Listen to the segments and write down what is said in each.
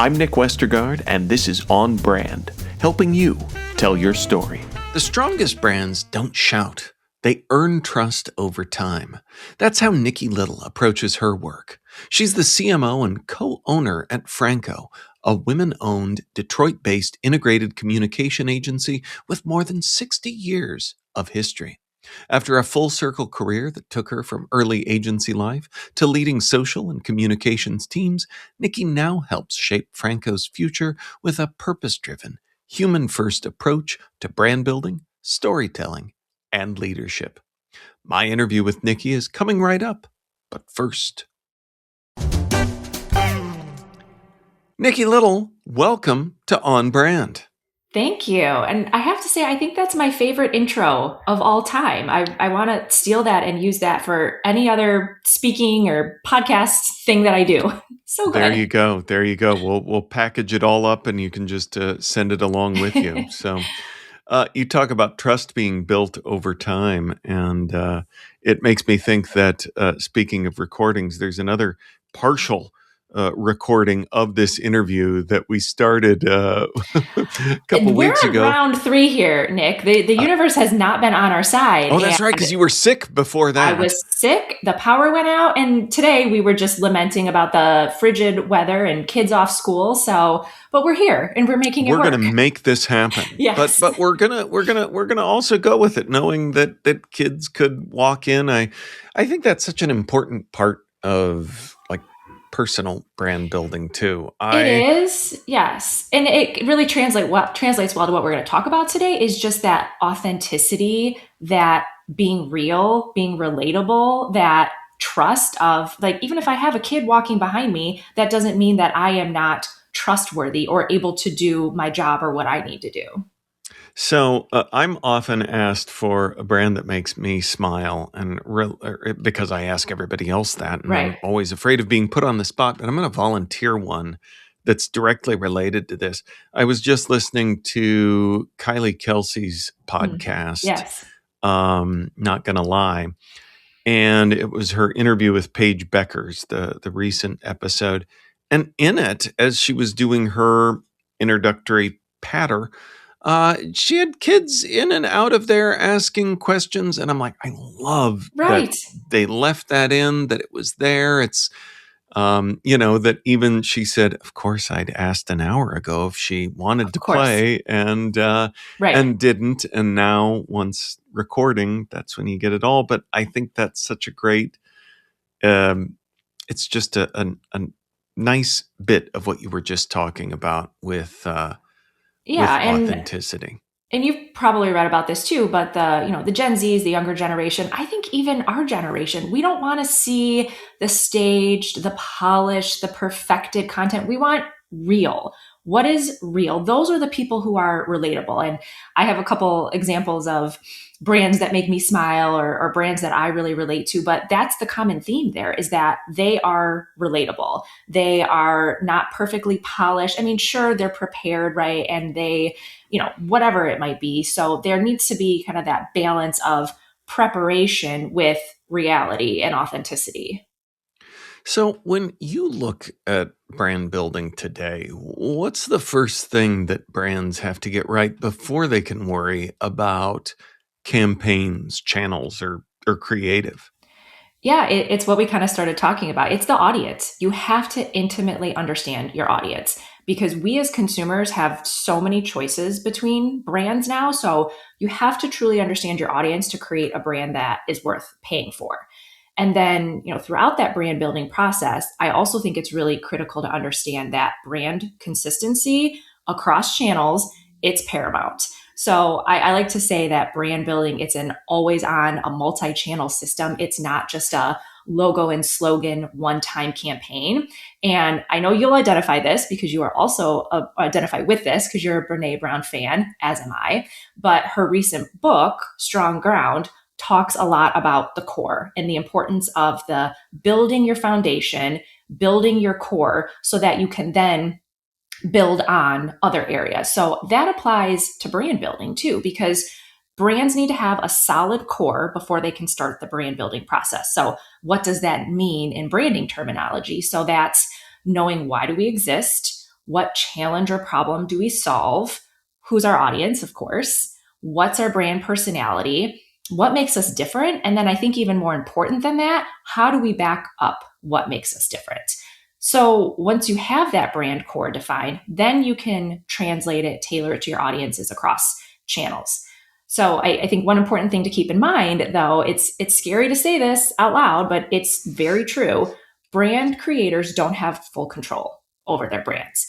I'm Nick Westergaard, and this is On Brand, helping you tell your story. The strongest brands don't shout. They earn trust over time. That's how Nikki Little approaches her work. She's the CMO and co-owner at Franco, a women-owned, Detroit-based integrated communication agency with more than 60 years of history. After a full-circle career that took her from early agency life to leading social and communications teams, Nikki now helps shape Franco's future with a purpose-driven, human-first approach to brand building, storytelling, and leadership. My interview with Nikki is coming right up, but first. Nikki Little, welcome to On Brand. Thank you. And I have to say, I think that's my favorite intro of all time. I want to steal that and use that for any other speaking or podcast thing that I do. So good. There you go. There you go. We'll package it all up and you can just send it along with you. So you talk about trust being built over time. And it makes me think that speaking of recordings, there's another partial recording of this interview that we started a couple weeks ago. We're on round 3 here, Nick. The universe has not been on our side. Oh, that's right, because you were sick before that. I was sick. The power went out. And today we were just lamenting about the frigid weather and kids off school. But we're here and we're making it work. We're going to make this happen. Yes. But we're gonna also go with it, knowing that kids could walk in. I think that's such an important part of personal brand building too. It is, yes. And it really translates well to what we're going to talk about today is just that authenticity, that being real, being relatable, that trust of even if I have a kid walking behind me, that doesn't mean that I am not trustworthy or able to do my job or what I need to do. So I'm often asked for a brand that makes me smile, and because I ask everybody else that, and right. I'm always afraid of being put on the spot, but I'm going to volunteer one that's directly related to this. I was just listening to Kylie Kelsey's podcast, Yes. Not Gonna Lie, and it was her interview with Paige Beckers, the recent episode, and in it, as she was doing her introductory patter, she had kids in and out of there asking questions. And I'm like, I love that they left that in, that it was there. It's, that even she said, of course, I'd asked an hour ago if she wanted to play and didn't. And now once recording, that's when you get it all. But I think that's such a great, it's just a nice bit of what you were just talking about with authenticity. And you've probably read about this too, but the Gen Zs, the younger generation, I think even our generation, we don't want to see the staged, the polished, the perfected content. We want real. What is real? Those are the people who are relatable. And I have a couple examples of brands that make me smile or brands that I really relate to, but that's the common theme there is that they are relatable. They are not perfectly polished. I mean, sure, they're prepared, right? And they, whatever it might be. So there needs to be kind of that balance of preparation with reality and authenticity. So when you look at brand building today, what's the first thing that brands have to get right before they can worry about campaigns, channels, or creative? Yeah, it's what we kind of started talking about. It's the audience. You have to intimately understand your audience because we as consumers have so many choices between brands now. So you have to truly understand your audience to create a brand that is worth paying for. And then, throughout that brand building process, I also think it's really critical to understand that brand consistency across channels, it's paramount. So I like to say that brand building, it's an always on, a multi-channel system. It's not just a logo and slogan one-time campaign. And I know you'll identify this because you are also identify with this because you're a Brené Brown fan, as am I. But her recent book, Strong Ground, talks a lot about the core and the importance of the building your foundation, building your core so that you can then build on other areas. So that applies to brand building too, because brands need to have a solid core before they can start the brand building process. So what does that mean in branding terminology? So that's knowing why do we exist? what challenge or problem do we solve? Who's our audience, of course? What's our brand personality? What makes us different? And then I think even more important than that, how do we back up what makes us different? So once you have that brand core defined, then you can translate it, tailor it to your audiences across channels. So I think one important thing to keep in mind, though, it's scary to say this out loud, but it's very true. Brand creators don't have full control over their brands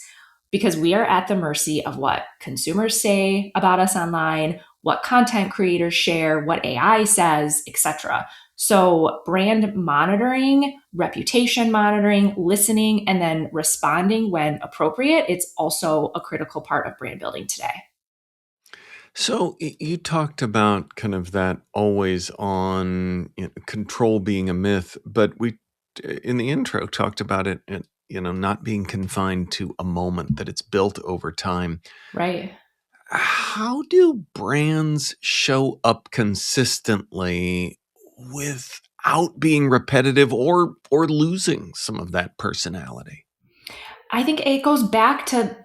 because we are at the mercy of what consumers say about us online, what content creators share, what AI says, etc. So brand monitoring, reputation monitoring, listening, and then responding when appropriate, it's also a critical part of brand building today. So you talked about kind of that always on control being a myth, but we in the intro talked about it, not being confined to a moment, that it's built over time. Right. How do brands show up consistently without being repetitive or losing some of that personality? I think it goes back to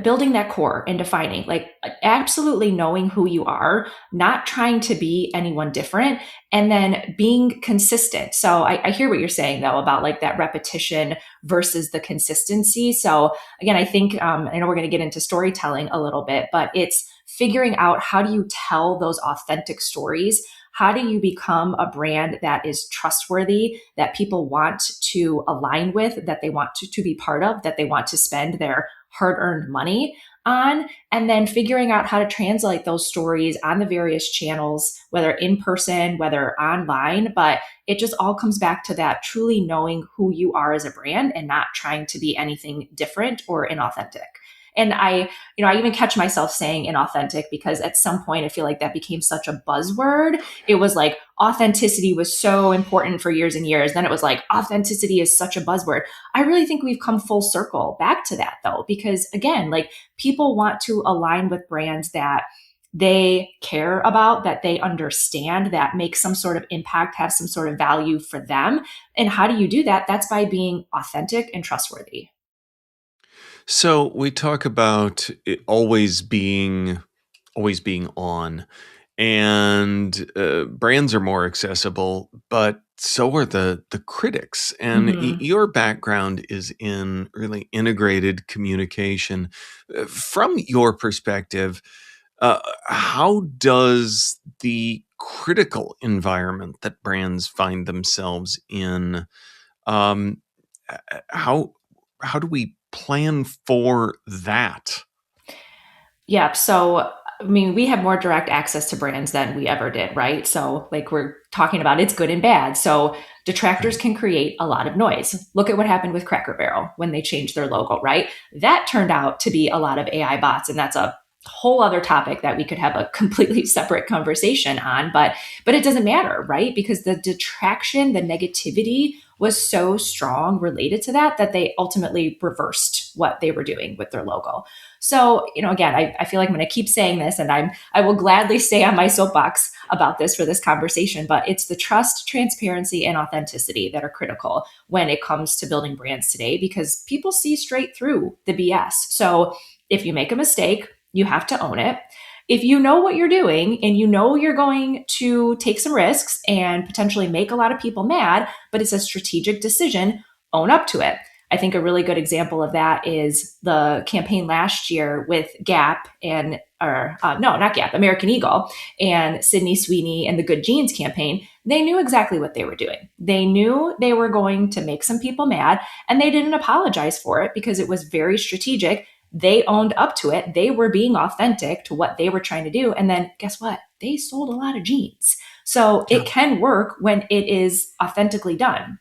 building that core and defining, like absolutely knowing who you are, not trying to be anyone different, and then being consistent. So I hear what you're saying though about like that repetition versus the consistency. So again, I think I know we're going to get into storytelling a little bit, but it's figuring out how do you tell those authentic stories. How do you become a brand that is trustworthy, that people want to align with, that they want to be part of, that they want to spend their hard earned money on? And then figuring out how to translate those stories on the various channels, whether in person, whether online. But it just all comes back to that truly knowing who you are as a brand and not trying to be anything different or inauthentic. And I even catch myself saying inauthentic because at some point I feel like that became such a buzzword. It was like authenticity was so important for years and years. Then it was like authenticity is such a buzzword. I really think we've come full circle back to that though, because again, like people want to align with brands that they care about, that they understand, that make some sort of impact, have some sort of value for them. And how do you do that? That's by being authentic and trustworthy. So we talk about it always being on, and brands are more accessible, but so are the critics. And Mhm. your background is in really integrated communication. From your perspective, how does the critical environment that brands find themselves in, um, how how do we plan for that? Yeah. So, I mean, we have more direct access to brands than we ever did, right? So, like we're talking about, it's good and bad. So, detractors Right. can create a lot of noise. Look at what happened with Cracker Barrel when they changed their logo, right? That turned out to be a lot of AI bots, and that's a whole other topic that we could have a completely separate conversation on. But it doesn't matter, right? Because the detraction, the negativity was so strong related to that that they ultimately reversed what they were doing with their logo. So, again, I feel like I'm going to keep saying this and I will gladly stay on my soapbox about this for this conversation, but it's the trust, transparency, and authenticity that are critical when it comes to building brands today because people see straight through the BS. So if you make a mistake, you have to own it. If you know what you're doing and you know you're going to take some risks and potentially make a lot of people mad, but it's a strategic decision, own up to it. I think a really good example of that is the campaign last year with Gap and, or no, not Gap, American Eagle and Sydney Sweeney and the Good Jeans campaign. They knew exactly what they were doing. They knew they were going to make some people mad and they didn't apologize for it because it was very strategic. They owned up to it. They were being authentic to what they were trying to do. And then guess what? They sold a lot of jeans. So Yeah. it can work when it is authentically done.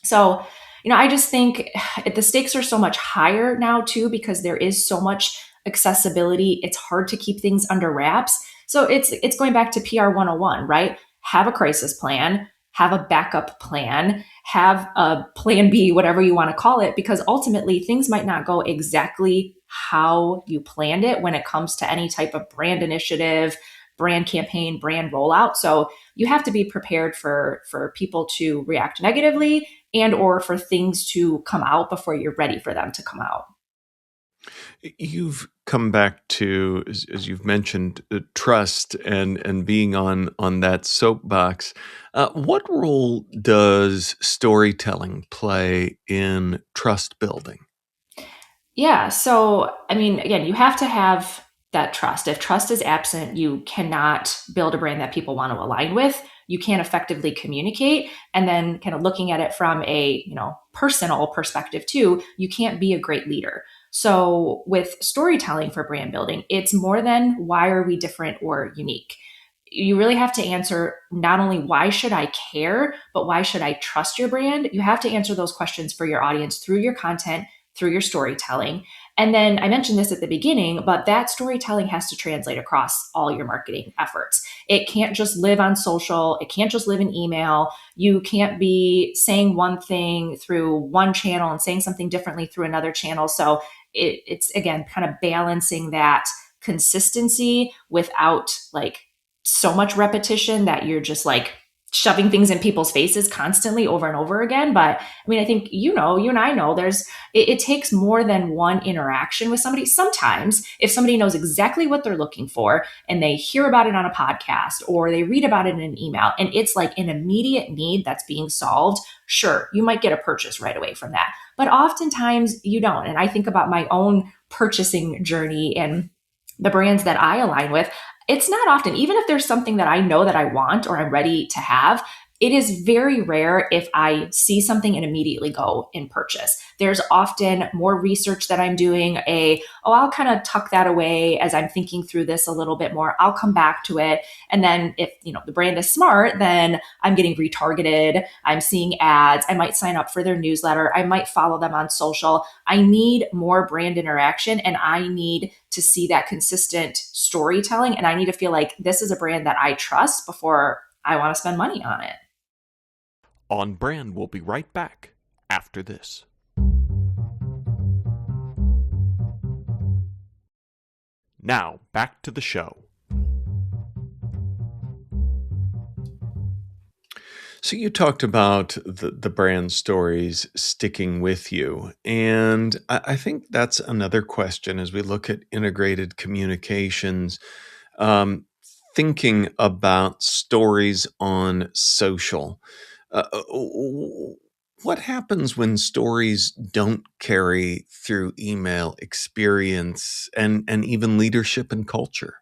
So, I just think the stakes are so much higher now too because there is so much accessibility. It's hard to keep things under wraps. So it's going back to PR 101, right? Have a crisis plan, have a backup plan, have a plan B, whatever you want to call it, because ultimately things might not go exactly how you planned it when it comes to any type of brand initiative, brand campaign, brand rollout. So you have to be prepared for people to react negatively and or for things to come out before you're ready for them to come out. You've come back to, as you've mentioned, trust and being on that soapbox. What role does storytelling play in trust building? Yeah. So, I mean, again, you have to have that trust. If trust is absent, you cannot build a brand that people want to align with. You can't effectively communicate. And then kind of looking at it from a, personal perspective too, you can't be a great leader. So with storytelling for brand building, it's more than why are we different or unique. You really have to answer not only why should I care, but why should I trust your brand? You have to answer those questions for your audience through your content, through your storytelling. And then I mentioned this at the beginning, but that storytelling has to translate across all your marketing efforts. It can't just live on social, it can't just live in email. You can't be saying one thing through one channel and saying something differently through another channel. So it's again kind of balancing that consistency without like so much repetition that you're just like shoving things in people's faces constantly over and over again. But I mean, I think, you and I know it takes more than one interaction with somebody. Sometimes if somebody knows exactly what they're looking for and they hear about it on a podcast or they read about it in an email and it's like an immediate need that's being solved, sure, you might get a purchase right away from that. But oftentimes you don't. And I think about my own purchasing journey and the brands that I align with, it's not often, even if there's something that I know that I want or I'm ready to have, it is very rare if I see something and immediately go and purchase. There's often more research that I'm doing, I'll kind of tuck that away as I'm thinking through this a little bit more. I'll come back to it. And then if, the brand is smart, then I'm getting retargeted. I'm seeing ads. I might sign up for their newsletter. I might follow them on social. I need more brand interaction and I need to see that consistent storytelling. And I need to feel like this is a brand that I trust before I want to spend money on it. On Brand will be right back after this. Now, back to the show. So you talked about the brand stories sticking with you. And I think that's another question as we look at integrated communications, um, thinking about stories on social. What happens when stories don't carry through email experience and even leadership and culture?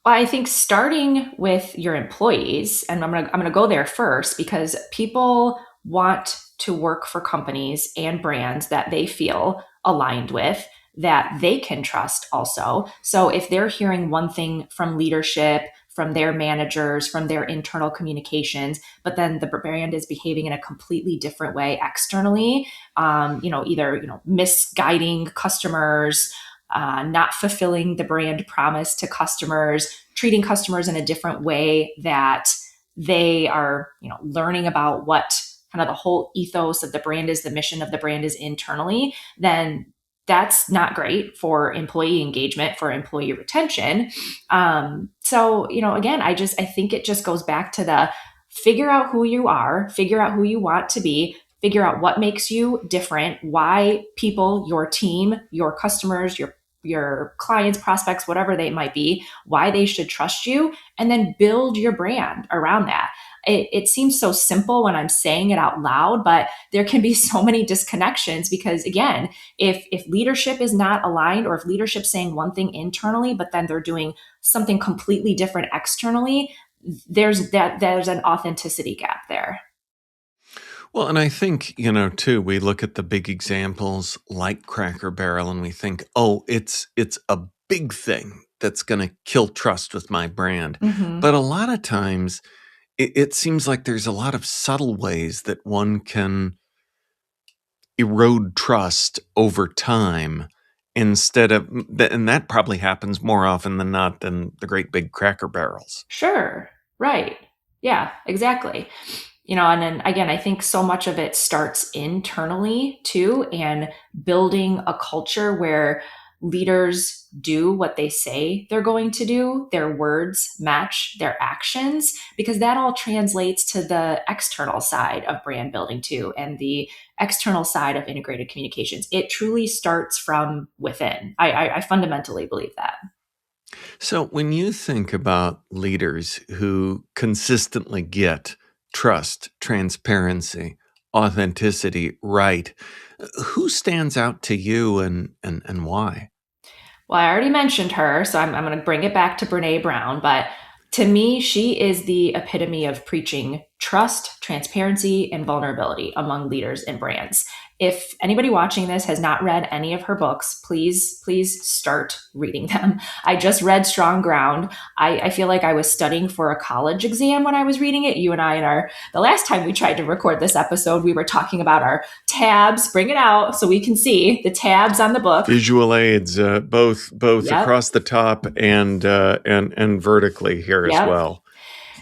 Well, I think starting with your employees, and I'm gonna go there first because people want to work for companies and brands that they feel aligned with, that they can trust also. So if they're hearing one thing from leadership, from their managers, from their internal communications, but then the brand is behaving in a completely different way externally, either misguiding customers, not fulfilling the brand promise to customers, treating customers in a different way that they are, learning about what kind of the whole ethos of the brand is, the mission of the brand is internally, then that's not great for employee engagement, for employee retention. So, again, I think it just goes back to the figure out who you are, figure out who you want to be, figure out what makes you different, why people, your team, your customers, your clients, prospects, whatever they might be, why they should trust you, and then build your brand around that. It seems so simple when I'm saying it out loud, but there can be so many disconnections because again, if leadership is not aligned or if leadership's saying one thing internally, but then they're doing something completely different externally, there's an authenticity gap there. Well, and I think, too, we look at the big examples like Cracker Barrel and we think, oh, it's a big thing that's going to kill trust with my brand. Mm-hmm. But a lot of times it seems like there's a lot of subtle ways that one can erode trust over time instead of, and that probably happens more often than not than the great big Cracker Barrels. Sure. Right. Yeah, exactly. And then again, I think so much of it starts internally too, and building a culture where leaders do what they say they're going to do, their words match their actions, because that all translates to the external side of brand building too, and the external side of integrated communications. It truly starts from within. I fundamentally believe that. So when you think about leaders who consistently get trust, transparency, authenticity right, who stands out to you and why? Well, I already mentioned her, so I'm going to bring it back to Brene Brown. But to me, she is the epitome of preaching trust, transparency, and vulnerability among leaders and brands. If anybody watching this has not read any of her books, please start reading them. I just read Strong Ground. I feel like I was studying for a college exam when I was reading it. You and I, the last time we tried to record this episode, we were talking about our tabs. Bring it out so we can see the tabs on the book. Visual aids, both Yep. across the top and vertically here as well.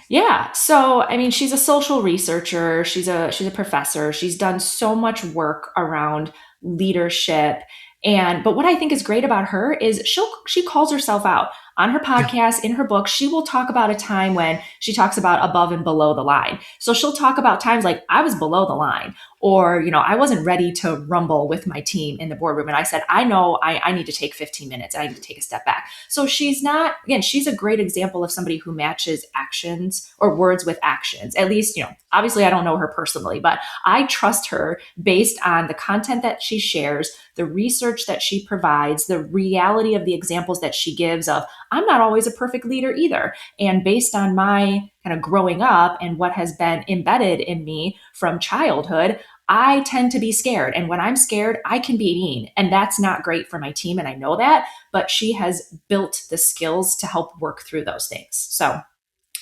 Yeah. So, I mean, she's a social researcher. She's a professor. She's done so much work around leadership. But what I think is great about her is she calls herself out on her podcast, in her book. She will talk about a time when she talks about above and below the line. So she'll talk about times like I was below the line, or, I wasn't ready to rumble with my team in the boardroom. And I said, I know I need to take 15 minutes. I need to take a step back. So she's a great example of somebody who matches actions or words with actions. At least, obviously I don't know her personally, but I trust her based on the content that she shares, the research that she provides, the reality of the examples that she gives of, I'm not always a perfect leader either. And based on my kind of growing up and what has been embedded in me from childhood, I tend to be scared. And when I'm scared, I can be mean. And that's not great for my team. And I know that, but she has built the skills to help work through those things. So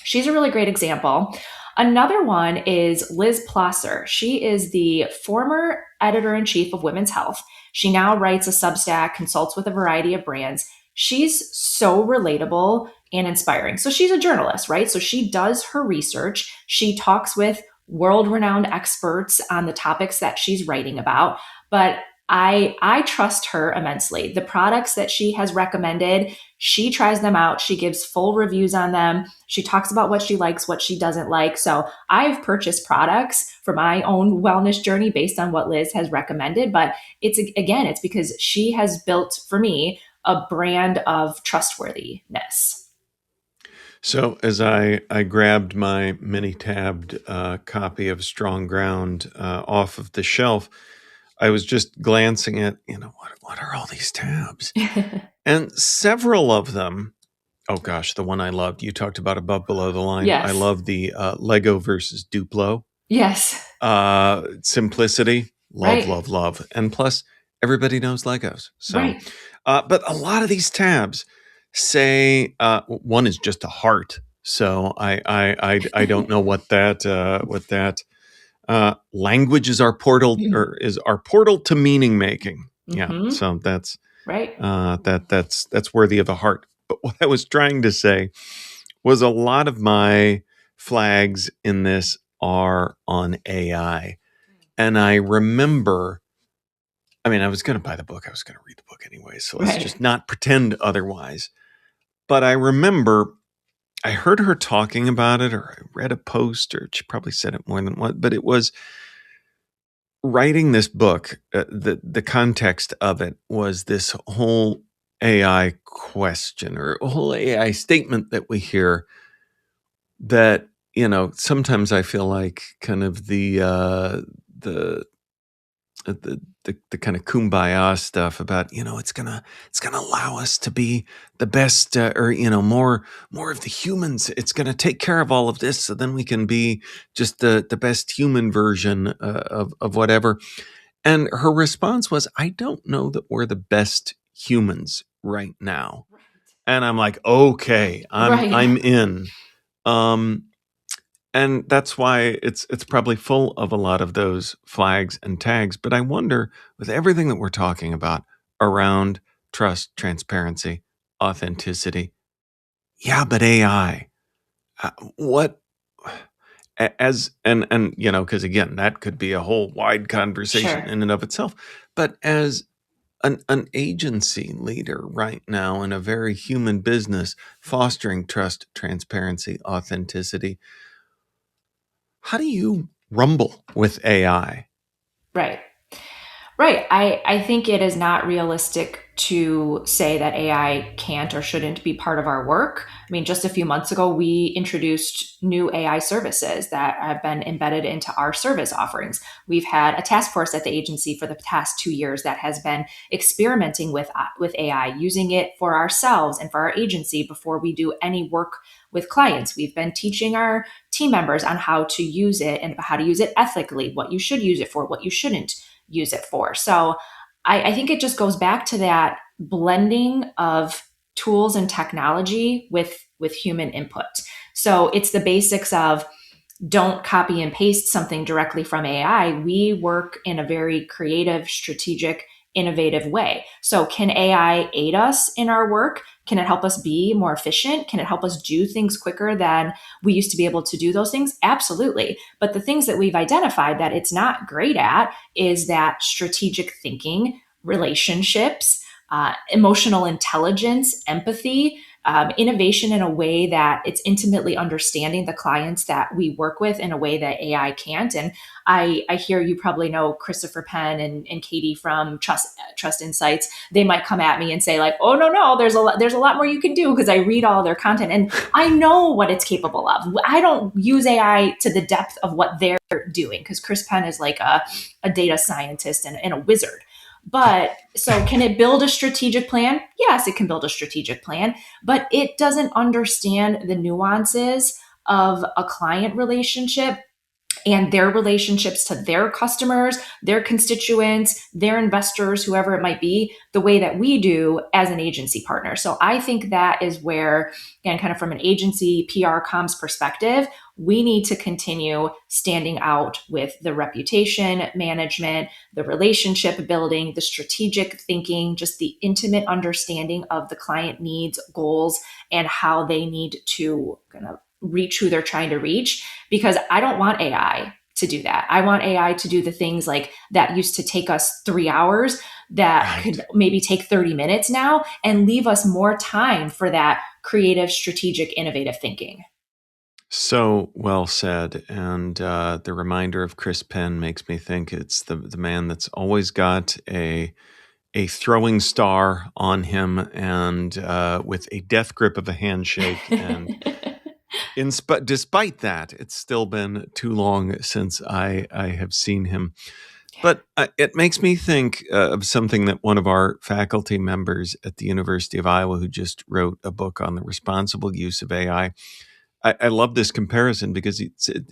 she's a really great example. Another one is Liz Plosser. She is the former editor-in-chief of Women's Health. She now writes a Substack, consults with a variety of brands. She's so relatable and inspiring. So she's a journalist, right? So she does her research. She talks with world-renowned experts on the topics that she's writing about. But I trust her immensely. The products that she has recommended, she tries them out. She gives full reviews on them. She talks about what she likes, what she doesn't like. So I've purchased products for my own wellness journey based on what Liz has recommended. But it's because she has built for me a brand of trustworthiness. So as I grabbed my mini-tabbed copy of Strong Ground off of the shelf, I was just glancing at, what are all these tabs? And several of them, oh gosh, the one I loved, you talked about above, below the line. Yes. I love the Lego versus Duplo. Yes. Simplicity, love, Right. love. And plus, everybody knows Legos. So, Right. but a lot of these tabs say one is just a heart. So I don't know what that language is our portal or is our portal to meaning making. Mm-hmm. Yeah. So that's right. That's worthy of a heart. But what I was trying to say was a lot of my flags in this are on AI. And I remember, I was going to buy the book. I was going to read the book anyway. So let's just not pretend otherwise. But I remember I heard her talking about it, or I read a post, or she probably said it more than once, but it was writing this book. The context of it was this whole AI question or a whole AI statement that we hear that, sometimes I feel like kind of the kind of kumbaya stuff about, it's gonna allow us to be the best, or more of the humans. It's gonna take care of all of this, so then we can be just the best human version of whatever. And her response was, I don't know that we're the best humans right now. Right. And I'm like, okay, I'm in. And that's why it's probably full of a lot of those flags and tags. But I wonder, with everything that we're talking about around trust, transparency, authenticity, yeah, but AI, what because again, that could be a whole wide conversation in and of itself. But as an agency leader right now in a very human business, fostering trust, transparency, authenticity. How do you rumble with AI? Right. Right. I think it is not realistic to say that AI can't or shouldn't be part of our work. I mean, just a few months ago, we introduced new AI services that have been embedded into our service offerings. We've had a task force at the agency for the past 2 years that has been experimenting with AI, using it for ourselves and for our agency before we do any work with clients. We've been teaching our team members on how to use it and how to use it ethically, what you should use it for, what you shouldn't use it for. So I think it just goes back to that blending of tools and technology with human input. So it's the basics of don't copy and paste something directly from AI. We work in a very creative, strategic, innovative way. So can AI aid us in our work? Can it help us be more efficient? Can it help us do things quicker than we used to be able to do those things? Absolutely. But the things that we've identified that it's not great at is that strategic thinking, relationships, emotional intelligence, empathy, innovation in a way that it's intimately understanding the clients that we work with in a way that AI can't. And I hear you probably know Christopher Penn and Katie from Trust Insights. They might come at me and say like, "Oh no, there's a lot more you can do," because I read all their content and I know what it's capable of. I don't use AI to the depth of what they're doing because Chris Penn is like a data scientist and a wizard. But so can it build a strategic plan? Yes, it can build a strategic plan, but it doesn't understand the nuances of a client relationship and their relationships to their customers, their constituents, their investors, whoever it might be, the way that we do as an agency partner. So I think that is where, again, kind of from an agency PR comms perspective, we need to continue standing out with the reputation management, the relationship building, the strategic thinking, just the intimate understanding of the client needs, goals, and how they need to kind of reach who they're trying to reach, because I don't want AI to do that. I want AI to do the things like that used to take us 3 hours that could maybe take 30 minutes now and leave us more time for that creative, strategic, innovative thinking. So well said. And the reminder of Chris Penn makes me think it's the man that's always got a throwing star on him and with a death grip of a handshake. And despite that, it's still been too long since I have seen him. But it makes me think of something that one of our faculty members at the University of Iowa, who just wrote a book on the responsible use of AI. I love this comparison because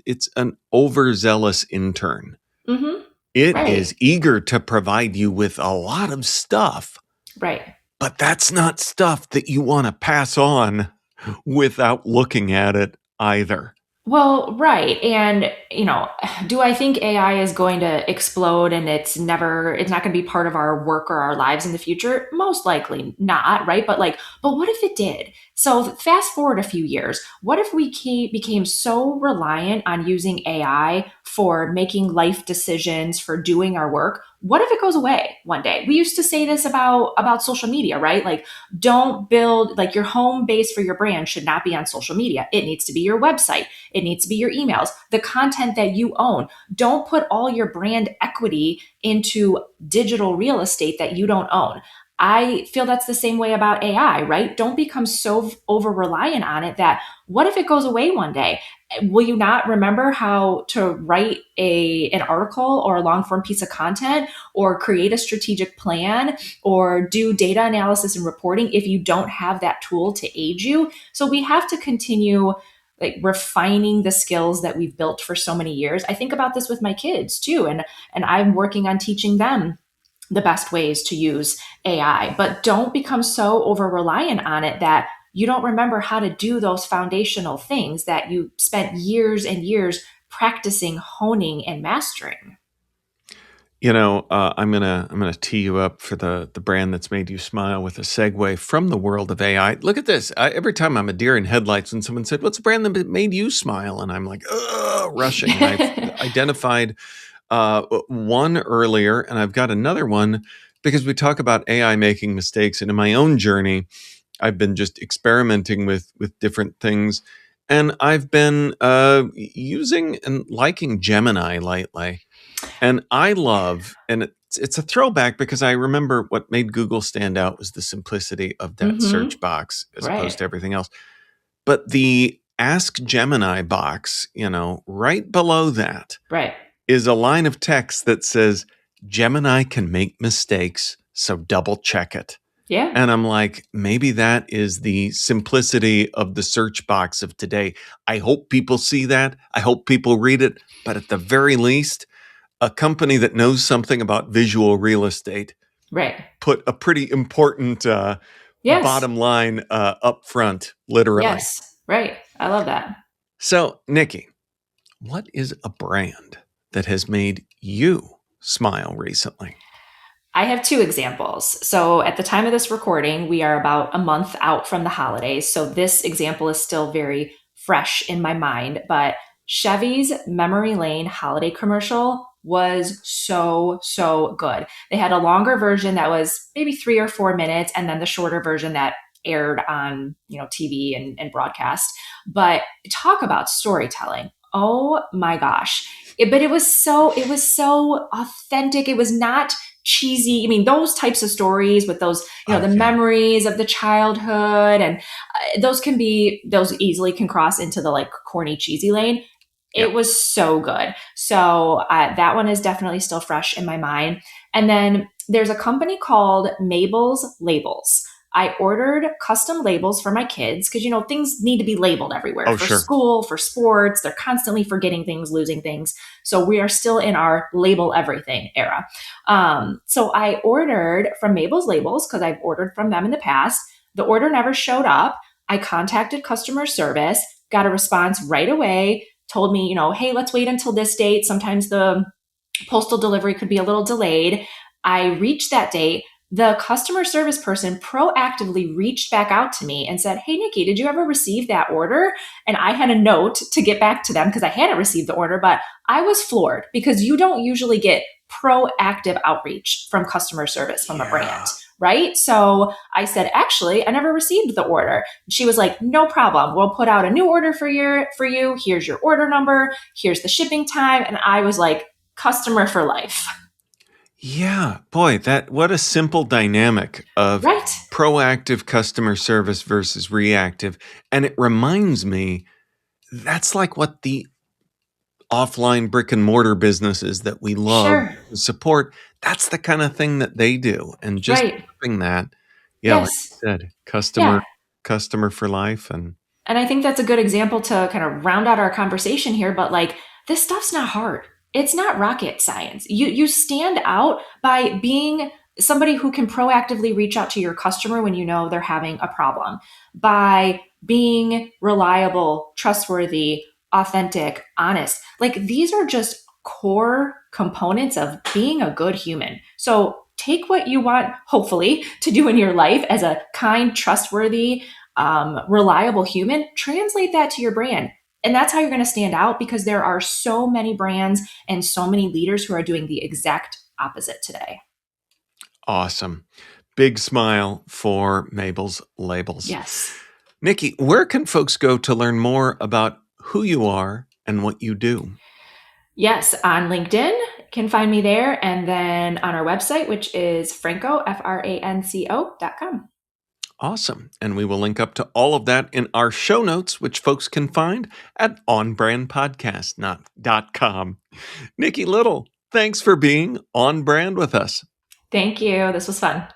it's an overzealous intern. Mm-hmm. It Right. is eager to provide you with a lot of stuff, Right. but that's not stuff that you want to pass on without looking at it either. Well, right. And, do I think AI is going to explode and it's not going to be part of our work or our lives in the future? Most likely not, right? But what if it did? So fast forward a few years. What if we became so reliant on using AI for making life decisions, for doing our work? What if it goes away one day? We used to say this about social media, right? Like, don't build like your home base for your brand should not be on social media. It needs to be your website. It needs to be your emails, the content that you own. Don't put all your brand equity into digital real estate that you don't own. I feel that's the same way about AI, right? Don't become so over reliant on it that what if it goes away one day? Will you not remember how to write an article or a long form piece of content or create a strategic plan or do data analysis and reporting if you don't have that tool to aid you? So we have to continue like refining the skills that we've built for so many years. I think about this with my kids too, and I'm working on teaching them the best ways to use AI. But don't become so over reliant on it that you don't remember how to do those foundational things that you spent years and years practicing, honing, and mastering. I'm gonna tee you up for the brand that's made you smile with a segue from the world of AI. Look at this. Every time I'm a deer in headlights when someone said, "What's a brand that made you smile?" And I'm like, rushing. And I've identified one earlier, and I've got another one because we talk about AI making mistakes. And in my own journey, I've been just experimenting with different things. And I've been using and liking Gemini lately. And I love, and it's a throwback because I remember what made Google stand out was the simplicity of that search box as opposed to everything else. But the Ask Gemini box, right below that is a line of text that says, Gemini can make mistakes, so double check it. Yeah. And I'm like, maybe that is the simplicity of the search box of today. I hope people see that. I hope people read it. But at the very least, a company that knows something about visual real estate put a pretty important bottom line up front, literally. Yes, right. I love that. So, Nikki, what is a brand that has made you smile recently? I have two examples. So at the time of this recording, we are about a month out from the holidays. So this example is still very fresh in my mind, but Chevy's Memory Lane holiday commercial was so good. They had a longer version that was maybe 3 or 4 minutes, and then the shorter version that aired on, TV and broadcast. But talk about storytelling. Oh my gosh. But it was so authentic. It was not cheesy. I mean, those types of stories with those, the memories of the childhood, and those easily can cross into the corny, cheesy lane. It was so good. So that one is definitely still fresh in my mind. And then there's a company called Mabel's Labels. I ordered custom labels for my kids because, things need to be labeled everywhere for school, for sports. They're constantly forgetting things, losing things. So we are still in our label everything era. So I ordered from Mabel's Labels because I've ordered from them in the past. The order never showed up. I contacted customer service, got a response right away, told me, hey, let's wait until this date. Sometimes the postal delivery could be a little delayed. I reached that date. The customer service person proactively reached back out to me and said, hey, Nikki, did you ever receive that order? And I had a note to get back to them because I hadn't received the order, but I was floored because you don't usually get proactive outreach from customer service from a brand, right? So I said, actually, I never received the order. She was like, no problem. We'll put out a new order for you. Here's your order number. Here's the shipping time. And I was like, customer for life. Yeah, boy, what a simple dynamic of proactive customer service versus reactive. And it reminds me, that's like what the offline brick and mortar businesses that we love support, that's the kind of thing that they do. And just doing that, like you said, customer for life. And I think that's a good example to kind of round out our conversation here, but this stuff's not hard. It's not rocket science. You stand out by being somebody who can proactively reach out to your customer when they're having a problem, by being reliable, trustworthy, authentic, honest. These are just core components of being a good human. So take what you want, hopefully, to do in your life as a kind, trustworthy, reliable human, translate that to your brand. And that's how you're going to stand out, because there are so many brands and so many leaders who are doing the exact opposite today. Awesome. Big smile for Mabel's Labels. Yes. Nikki, where can folks go to learn more about who you are and what you do? Yes, on LinkedIn, can find me there. And then on our website, which is Franco, Franco.com. Awesome. And we will link up to all of that in our show notes, which folks can find at onbrandpodcast.com. Nikki Little, thanks for being on brand with us. Thank you. This was fun.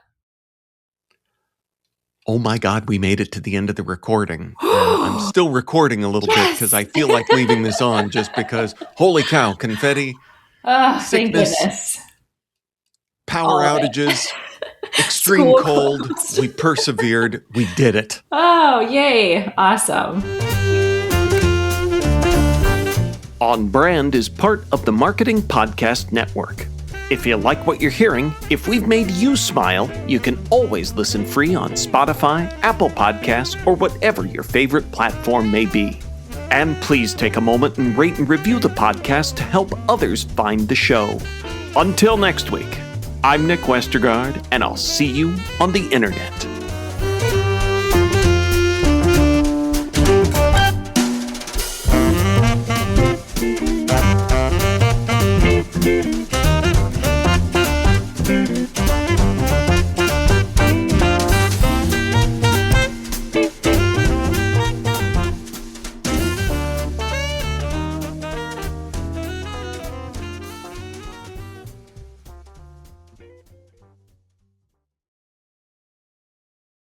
Oh my God, we made it to the end of the recording. I'm still recording a little bit because I feel like leaving this on just because, holy cow, confetti, sickness, thank goodness. Power outages. Extreme cold. We persevered. We did it. Oh, yay. Awesome. On Brand is part of the Marketing Podcast Network. If you like what you're hearing, if we've made you smile, you can always listen free on Spotify, Apple Podcasts, or whatever your favorite platform may be. And please take a moment and rate and review the podcast to help others find the show. Until next week. I'm Nick Westergaard, and I'll see you on the internet.